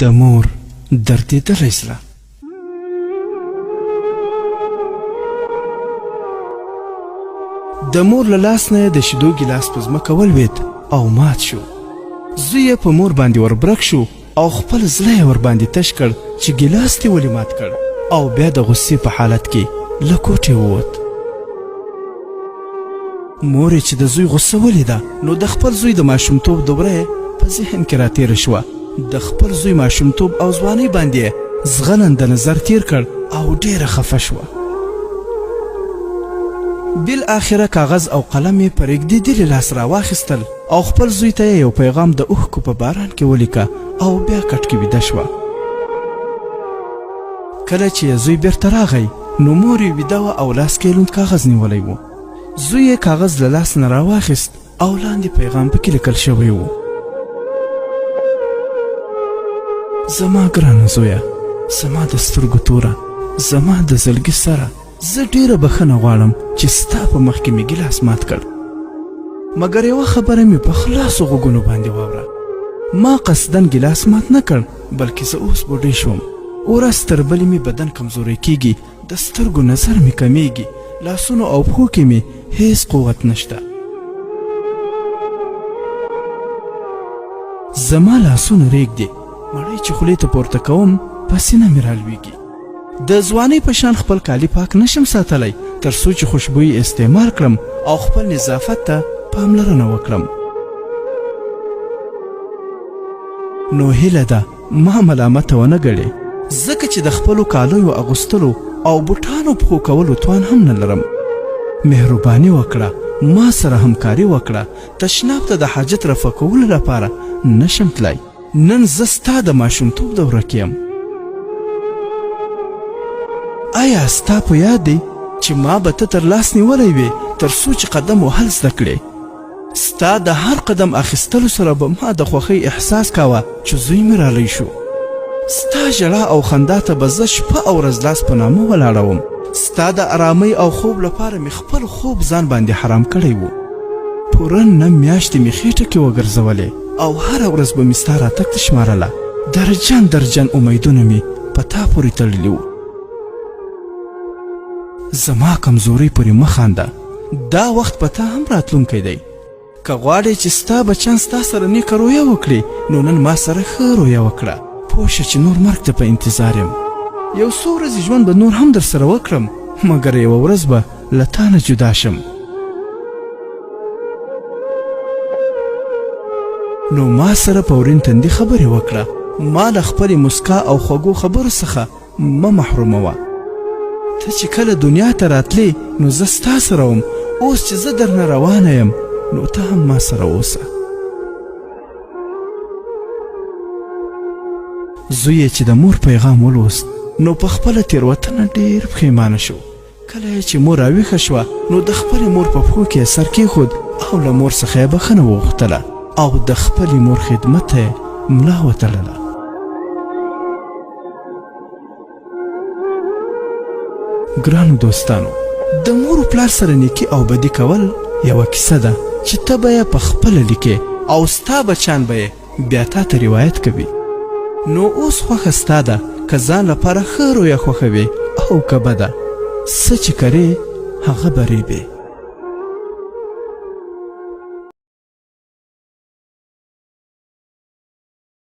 د مور دردېدلی زړه. د مور له لاس نه د شیدو ګیلاس په ځمکه ولوېد او مات شو. زوی یې په مور باندې وربرک شو او خپل زړه یې ورباندې تش کړ چې ګیلاس دې ولې مات کړ، او بیا د غصې په حالت کې له کوټې ووت. مور یې چې د زوی غصه ولیده نو د خپل زوی د ماشومتوب دوره یې په ذهن کې راتېره شوه. د خپل زوی ماشومتوب او ځوانۍ باندې یې ځغلنده نظر تیر کړ او ډېره خفه شوه. بالاخره کاغذ او قلم یې په رېږدېدلي لاس راواخیستل او خپل زوی ته یو پیغام د اوښکو په باران کې ولیکه او بیا کټ کې ویده شوه. کله چې زوی بیرته راغی نو مور یې ویده وه او لاس کې یې لوند کاغذ نیولی و. زوی یې کاغذ له لاس نه راواخیست او لاندې پیغام پکې لیکل شوی و: زما ګرانه زویه، زما د سترګو توره، زما د زړګي سره، زه ډېره بښنه غواړم چې ستا په مخ کې مې ګیلاس مات کړ، مګر یوه خبره مې په خلاصو غوږونو باندې واوره. ما قصدن ګیلاس مات نه کړ، بلکې زه اوس بوډۍ شوم. ورځ تر بلې مې بدن کمزوری کیږي، د سترګو نظر مې کمیږي، لاسونو او پښو کې مې هیڅ قوت نشته. زما لاسونه ریږدي، مړۍ چې خولې ته پورته کوم په سینه مې رالویږي. د ځوانۍ په شان خپل کالي پاک نشم ساتلی تر څو چې خوشبویي استعمال کړم او خپل نظافت ته پاملرنه وکړم. نو هیله ده ما ملامته ونه ګڼې، ځکه چې د خپلو کالیو اغوستلو او بوټانو پښو کولو توان هم نه لرم. مهرباني وکړه، ما سره همکاري وکړه، تشناب ته د حاجت رفع کولو لپاره نشم تلای. نن زه ستا د ماشومتوب دوره کې یم. آیا ستا په یاد دی چې ما به ته تر لاس نیولی وې تر څو چې قدم وهل زده کړې؟ ستا د هر قدم اخیستلو سره به ما د خوښۍ احساس کاوه چې زوی مې رالی شو. ستا ژړا او خندا ته به زه شپه او ورځ لاس په نامه ولاړوم. ستا د ارامۍ او خوب لپاره مې خپل خوب ځان باندې حرام کړی و. پوره 9 میاشتې مې خېټه کې وګرځولې او هره ورځ به مې ستا راتګ ته شمارله. درجن امیدونه مې په تا پورې تړلي وو. زما کمزورۍ پورې مه خانده، دا وخت په تا هم راتلونکی دی. که غواړې چې ستا بچیان ستا سره نیکه رویه وکړي نو نن ما سره ښه رویه وکړه. پوه شه چې نور مرګ ته په انتظار یم. یو څو ورځې ژوند به نور هم در سره وکړم، مګر یوه ورځ به له تا نه جدا شم. نو ما سره په ورین تندي خبرې وکړه، ما له خپلې مسکا او خوږو خبرو څخه مه محروموه. ته چې کله دنیا ته راتلې نو زه ستا سره وم، اوس چې زه درنه روانه یم نو ته هم ما سره اوسه. زوی چې د مور پیغام ولوست نو په خپله تېروتنه ډېر پښیمانه شو. کله چې مور راویښه شوه نو د خپلې مور په پښو کې سر کېښود او له مور څخه یې بښنه وغوښتله او د خپلې مور خدمت ته یې ملا وتړله. ګرانو دوستانو، د مور و پلار سره نیکي او بدي کول یوه کیسه ده چې ته به یې په خپله لیکې او ستا بچیان به یې بیا تا ته روایت کوي. نو اوس خوښه ستا ده که ځان لپاره ښه رویه خوښوې او که بده، څه چې کرې هغه به ریبې.